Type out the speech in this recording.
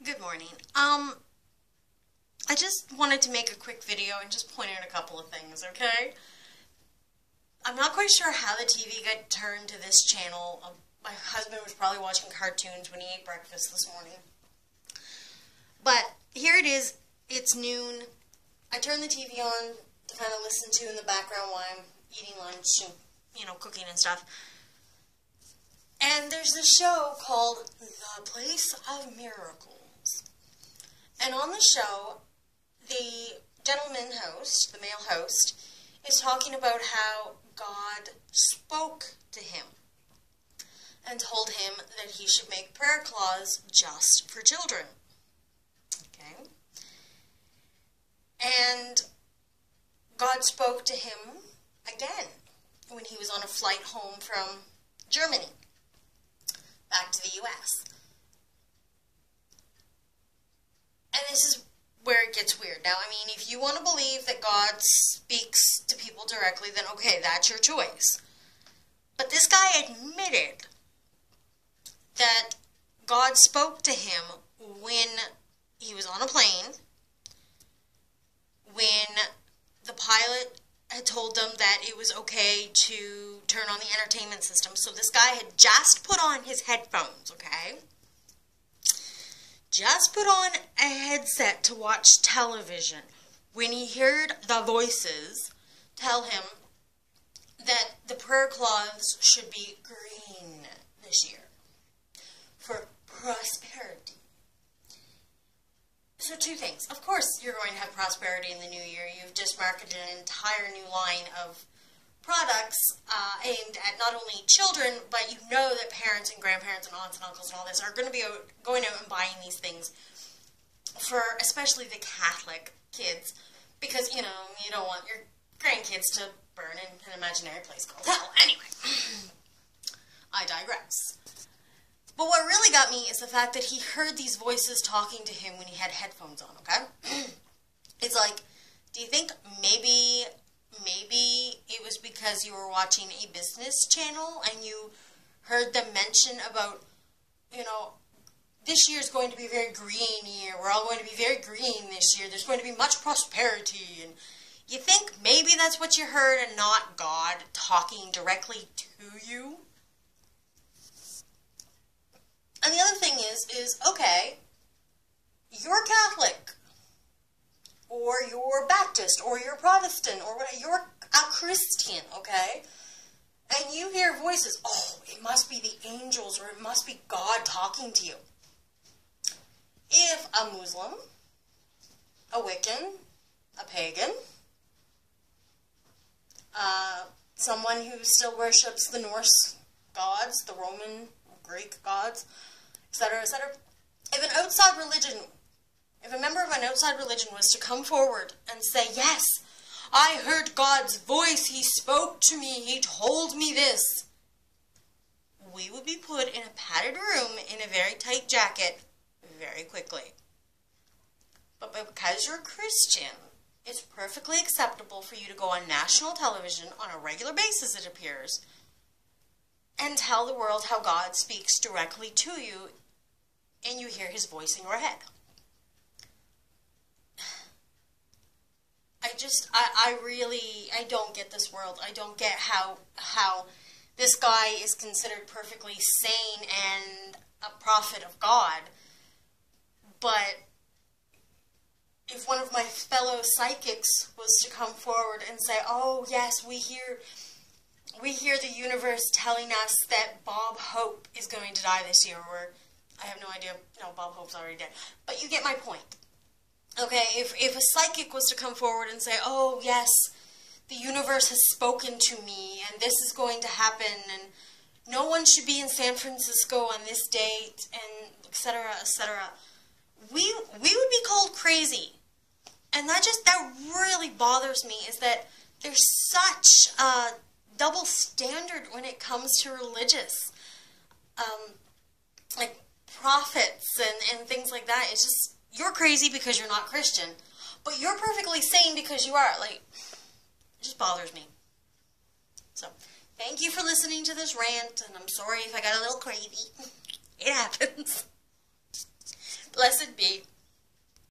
Good morning. I just wanted to make a quick video and just point out a couple of things, okay? I'm not quite sure how the TV got turned to this channel. My husband was probably watching cartoons when he ate breakfast this morning. But here it is. It's noon. I turn the TV on to kind of listen to in the background while I'm eating lunch and, cooking and stuff. And there's this show called The Place of Miracles. And on the show, the gentleman host, the male host, is talking about how God spoke to him and told him that he should make prayer claws just for children. Okay? And God spoke to him again when he was on a flight home from Germany back to the U.S. And this is where it gets weird. Now, I mean, if you want to believe that God speaks to people directly, then okay, that's your choice. But this guy admitted that God spoke to him when he was on a plane, when the pilot had told them that it was okay to turn on the entertainment system. So this guy had just put on his headphones, okay? Just put on a headset to watch television when he heard the voices tell him that the prayer cloths should be green this year for prosperity. So two things. Of course you're going to have prosperity in the new year. You've just marketed an entire new line of products aimed at not only children, but you know that parents and grandparents and aunts and uncles and all this are going to be going out and buying these things for especially the Catholic kids, because, you don't want your grandkids to burn in an imaginary place called hell. Anyway, I digress. But what really got me is the fact that he heard these voices talking to him when he had headphones on, okay? It's like, do you think maybe it was because you were watching a business channel and you heard them mention about, this year is going to be a very green year. We're all going to be very green this year. There's going to be much prosperity. And you think maybe that's what you heard and not God talking directly to you? And the other thing is okay, you're Catholic, or you're Baptist, or you're Protestant, or whatever, you're a Christian, okay? And you hear voices, oh, it must be the angels, or it must be God talking to you. If a Muslim, a Wiccan, a Pagan, someone who still worships the Norse gods, the Roman, Greek gods, etc., etc., if a member of an outside religion was to come forward and say, yes, I heard God's voice, he spoke to me, he told me this, we would be put in a padded room in a very tight jacket very quickly. But because you're a Christian, it's perfectly acceptable for you to go on national television on a regular basis, it appears, and tell the world how God speaks directly to you, and you hear his voice in your head. I don't get this world. I don't get how this guy is considered perfectly sane and a prophet of God. But if one of my fellow psychics was to come forward and say, oh yes, we hear the universe telling us that Bob Hope is going to die this year, or I have no idea, no, Bob Hope's already dead, but you get my point. Okay, if a psychic was to come forward and say, oh yes, the universe has spoken to me, and this is going to happen, and no one should be in San Francisco on this date, and etc., etc., we would be called crazy. And that really bothers me, is that there's such a double standard when it comes to religious, like prophets and things like that. It's just, you're crazy because you're not Christian, but you're perfectly sane because you are. Like, it just bothers me. So, thank you for listening to this rant, and I'm sorry if I got a little crazy. It happens. Blessed be.